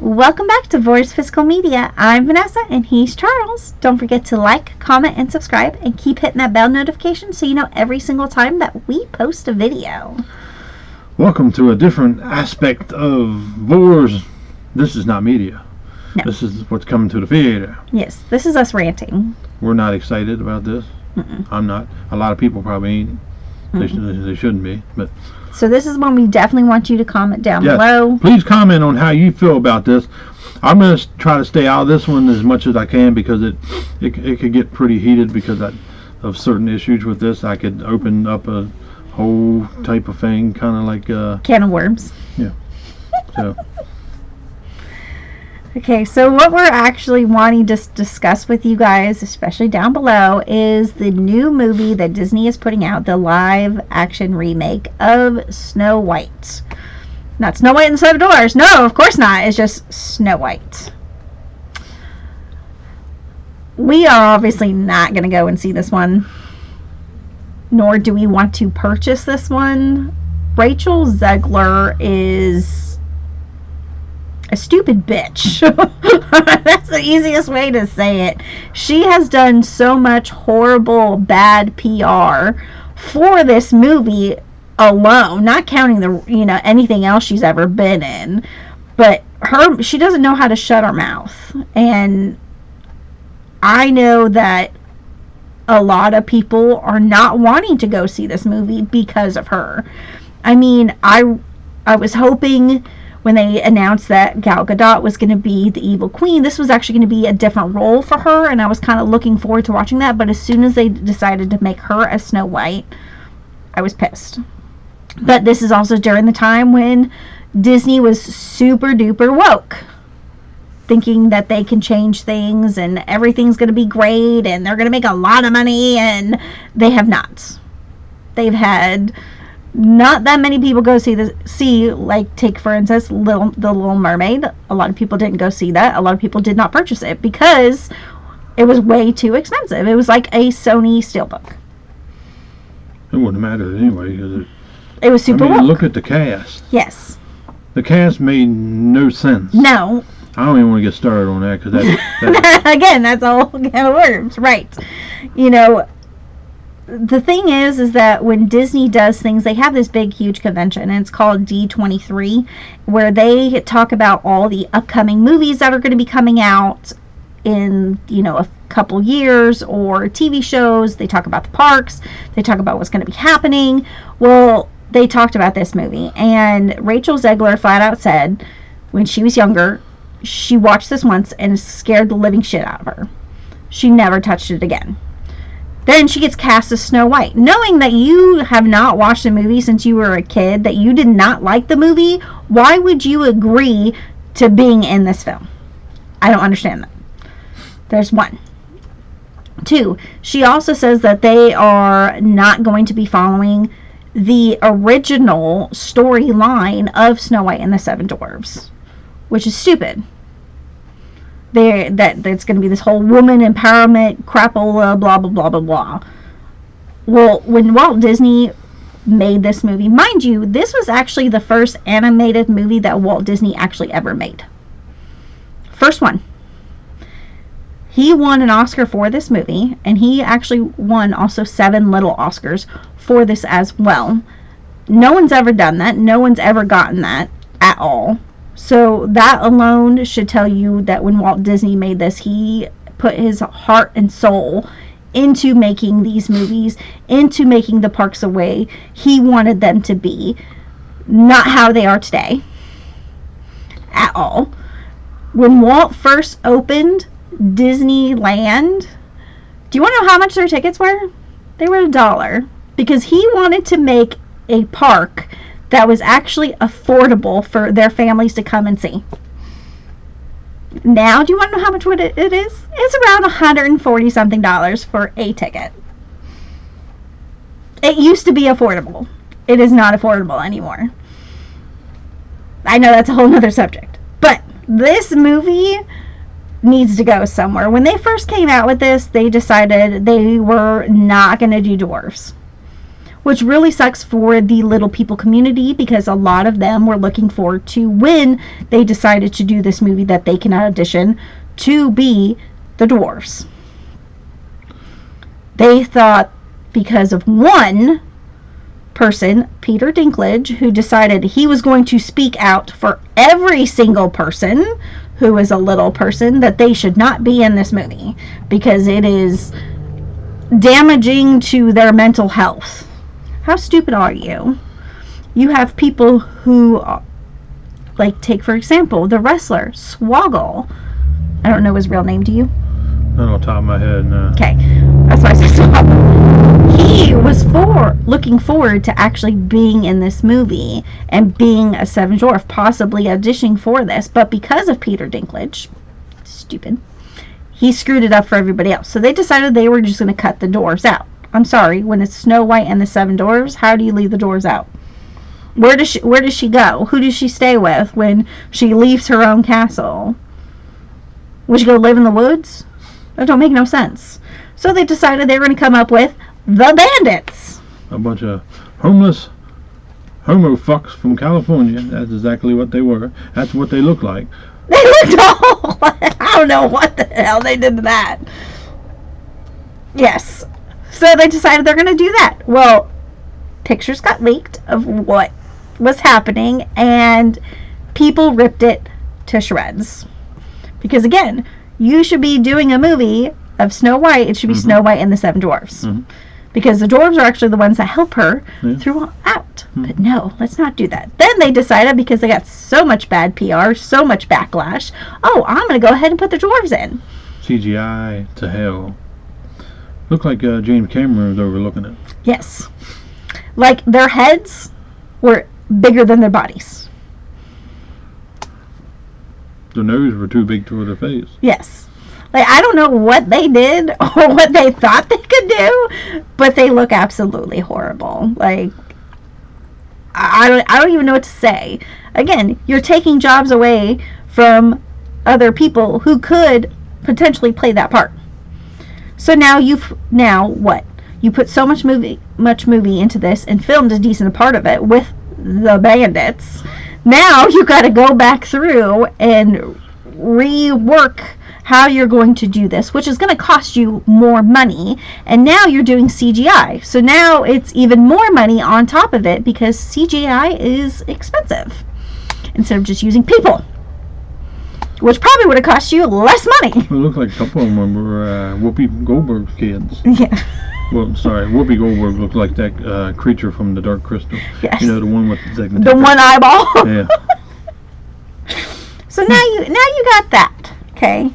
Welcome back to Voice Physical Media. I'm Vanessa and he's Charles. Don't forget to like, comment, and subscribe, and keep hitting that bell notification so you know every single time that we post a video. Welcome to a different aspect of Voice. This is not media. No. This is what's coming to the theater. Yes, this is us ranting. We're not excited about this. I'm not. A lot of people probably ain't. They shouldn't be. But so this is one we definitely want you to comment down below. Please comment on how you feel about this. I'm going to try to stay out of this one as much as I can because it could get pretty heated because of certain issues with this. I could open up a whole type of thing, kind of like can of worms. Yeah. So. Okay, so what we're actually wanting to discuss with you guys, especially down below, is the new movie that Disney is putting out, the live action remake of Snow White. Not Snow White and the Seven Dwarfs. No, of course not. It's just Snow White. We are obviously not going to go and see this one. Nor do we want to purchase this one. Rachel Zegler is a stupid bitch. That's the easiest way to say it. She has done so much horrible, bad PR for this movie alone, not counting the anything else she's ever been in. But she doesn't know how to shut her mouth. And I know that a lot of people are not wanting to go see this movie because of her. I mean, I was hoping when they announced that Gal Gadot was going to be the evil queen, this was actually going to be a different role for her, and I was kind of looking forward to watching that. But as soon as they decided to make her as Snow White, I was pissed. But this is also during the time when Disney was super duper woke, thinking that they can change things and everything's going to be great and they're going to make a lot of money, and they have not. They've had not that many people go see like, take for instance the Little Mermaid. A lot of people didn't go see that. A lot of people did not purchase it because it was way too expensive. It was like a Sony Steelbook. It wouldn't matter anyway because it was super woke. Look at the cast. Yes. The cast made no sense. No. I don't even want to get started on that because that again, that's all can of worms, right? The thing is that when Disney does things, they have this big, huge convention, and it's called D23, where they talk about all the upcoming movies that are going to be coming out in, a couple years, or TV shows. They talk about the parks. They talk about what's going to be happening. Well, they talked about this movie, and Rachel Zegler flat out said when she was younger, she watched this once and it scared the living shit out of her. She never touched it again. Then she gets cast as Snow White. Knowing that you have not watched the movie since you were a kid, that you did not like the movie, why would you agree to being in this film? I don't understand that. There's one. Two, she also says that they are not going to be following the original storyline of Snow White and the Seven Dwarfs, which is stupid. That's going to be this whole woman empowerment crapola, blah blah blah blah blah. Well, when Walt Disney made this movie, mind you, this was actually the first animated movie that Walt Disney actually ever made. First one. He won an Oscar for this movie, and he actually won also 7 little Oscars for this as well. No one's ever done that. No one's ever gotten that at all. So that alone should tell you that when Walt Disney made this, he put his heart and soul into making these movies, into making the parks the way he wanted them to be, not how they are today at all. When Walt first opened Disneyland, do you want to know how much their tickets were? They were $1, because he wanted to make a park that was actually affordable for their families to come and see. Now, do you want to know how much it is? It's around $140 something for a ticket. It used to be affordable. It is not affordable anymore. I know that's a whole nother subject. But this movie needs to go somewhere. When they first came out with this, they decided they were not going to do dwarves. which really sucks for the Little People community because a lot of them were looking forward to when they decided to do this movie that they can audition to be the dwarves. They thought because of one person, Peter Dinklage, who decided he was going to speak out for every single person who is a little person, that they should not be in this movie because it is damaging to their mental health. How stupid are you? You have people who, like, take for example the wrestler Swoggle. I don't know his real name, do you? Not on top of my head, no. Okay, that's why I said Swoggle. He was looking forward to actually being in this movie and being a Seven Dwarf, possibly auditioning for this, but because of Peter Dinklage, stupid, he screwed it up for everybody else. So they decided they were just going to cut the dwarves out. I'm sorry, when it's Snow White and the Seven Dwarfs, how do you leave the dwarves out? Where does she go? Who does she stay with when she leaves her own castle? Would she go live in the woods? That don't make no sense. So they decided they were going to come up with the Bandits. A bunch of homeless homo fucks from California. That's exactly what they were. That's what they look like. They looked all... I don't know what the hell they did to that. Yes. So they decided they're going to do that. Well, pictures got leaked of what was happening, and people ripped it to shreds. Because, again, you should be doing a movie of Snow White. It should be Snow White and the Seven Dwarfs. Because the dwarves are actually the ones that help her throughout. But no, let's not do that. Then they decided, because they got so much bad PR, so much backlash, oh, I'm going to go ahead and put the dwarves in. CGI to hell. Looked like James Cameron was overlooking it. Yes. Like, their heads were bigger than their bodies. Their nose were too big for their face. Yes. Like, I don't know what they did or what they thought they could do, but they look absolutely horrible. Like, I don't even know what to say. Again, you're taking jobs away from other people who could potentially play that part. So now what? You put so much movie into this and filmed a decent part of it with the Bandits. Now you got to go back through and rework how you're going to do this, which is going to cost you more money. And now you're doing CGI. So now it's even more money on top of it because CGI is expensive instead of just using people, which probably would have cost you less money. It looked like a couple of them were Whoopi Goldberg's kids. Yeah. Well, sorry, Whoopi Goldberg looked like that creature from The Dark Crystal. Yes. You know, the one with the one eyeball. Yeah. So now you got that, okay?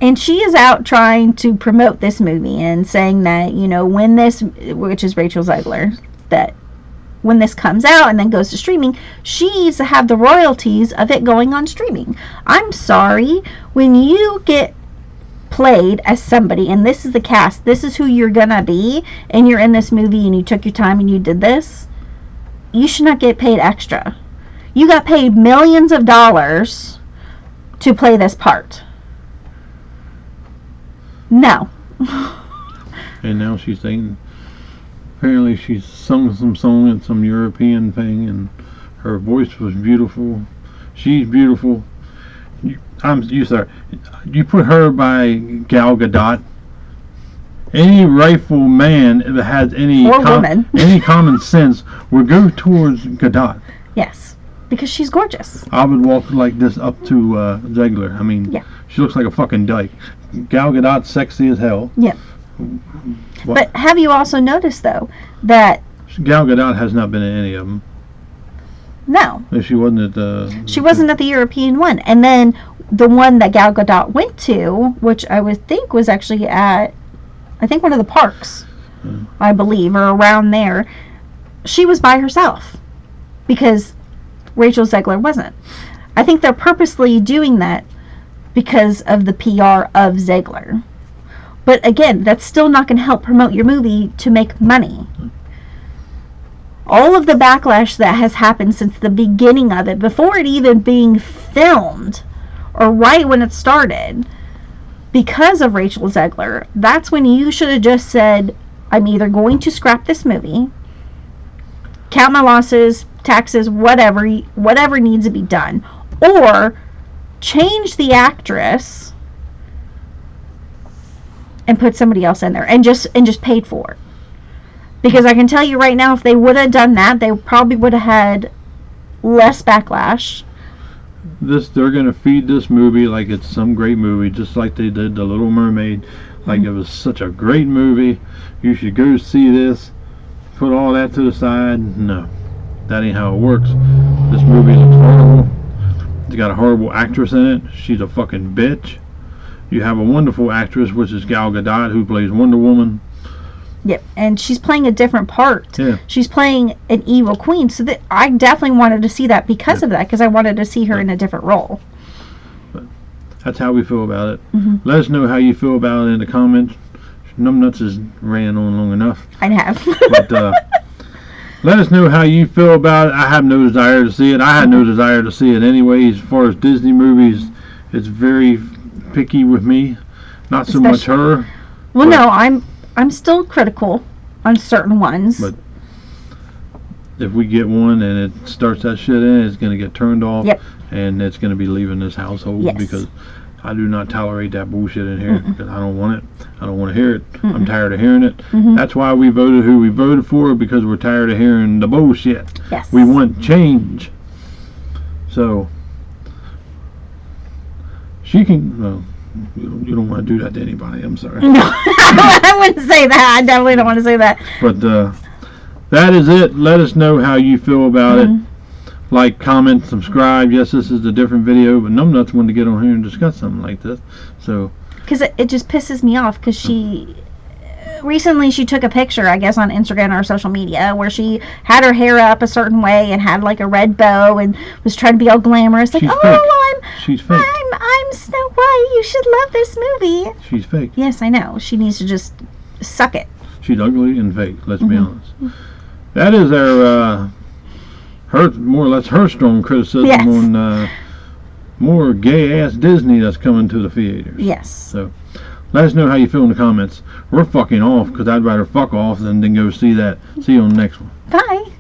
And she is out trying to promote this movie and saying that, you know, when this, which is Rachel Zegler, that when this comes out and then goes to streaming, she needs to have the royalties of it going on streaming. I'm sorry, when you get played as somebody and this is the cast, this is who you're gonna be, and you're in this movie and you took your time and you did this, you should not get paid extra. You got paid millions of dollars to play this part. No. And now she's saying, apparently she's sung some song at some European thing, and her voice was beautiful. She's beautiful. You put her by Gal Gadot. Any rightful man that has any any common sense would go towards Gadot. Yes, because she's gorgeous. I would walk like this up to Zegler. I mean, yeah. She looks like a fucking dyke. Gal Gadot's sexy as hell. Yeah. But have you also noticed, though, that Gal Gadot has not been in any of them? No. She wasn't at the... She wasn't at the European one. And then the one that Gal Gadot went to, which I would think was actually at, I think, one of the parks, I believe, or around there, she was by herself. Because Rachel Zegler wasn't. I think they're purposely doing that because of the PR of Zegler. But again, that's still not going to help promote your movie to make money. All of the backlash that has happened since the beginning of it, before it even being filmed, or right when it started, because of Rachel Zegler, that's when you should have just said, I'm either going to scrap this movie, count my losses, taxes, whatever needs to be done, or change the actress and put somebody else in there and just paid for it. Because I can tell you right now, if they would have done that, they probably would have had less backlash. They're gonna feed this movie like it's some great movie, just like they did The Little Mermaid. Like it was such a great movie. You should go see this. Put all that to the side. No, that ain't how it works. This movie looks horrible. It's got a horrible actress in it. She's a fucking bitch. You have a wonderful actress, which is Gal Gadot, who plays Wonder Woman. Yep, and she's playing a different part. Yeah. She's playing an evil queen, so that I definitely wanted to see that because of that, because I wanted to see her in a different role. But that's how we feel about it. Mm-hmm. Let us know how you feel about it in the comments. Numbnuts has ran on long enough. I have. But let us know how you feel about it. I have no desire to see it. I had no desire to see it anyway. As far as Disney movies, it's very picky with me. Not so much her. Well, no, I'm still critical on certain ones. But if we get one and it starts that shit in, it's going to get turned off. Yep. And it's going to be leaving this household. Yes. Because I do not tolerate that bullshit in here. Because I don't want it. I don't want to hear it. Mm-mm. I'm tired of hearing it. Mm-hmm. That's why we voted who we voted for, because we're tired of hearing the bullshit. Yes. We want change. So she can. Well, you don't want to do that to anybody. I'm sorry. No, I wouldn't say that. I definitely don't want to say that. But that is it. Let us know how you feel about it. Like, comment, subscribe. Yes, this is a different video, but Numbnuts wanted to get on here and discuss something like this. So, because it just pisses me off, because recently she took a picture, I guess, on Instagram or social media where she had her hair up a certain way and had like a red bow and was trying to be all glamorous, like, She's oh, fake. well, she's fake. I'm Snow White. You should love this movie. She's fake. Yes, I know. She needs to just suck it. She's ugly and fake. Let's be honest. That is our her more or less her strong criticism on more gay ass Disney that's coming to the theaters. Yes. So let us know how you feel in the comments. We're fucking off, because I'd rather fuck off than go see that. See you on the next one. Bye.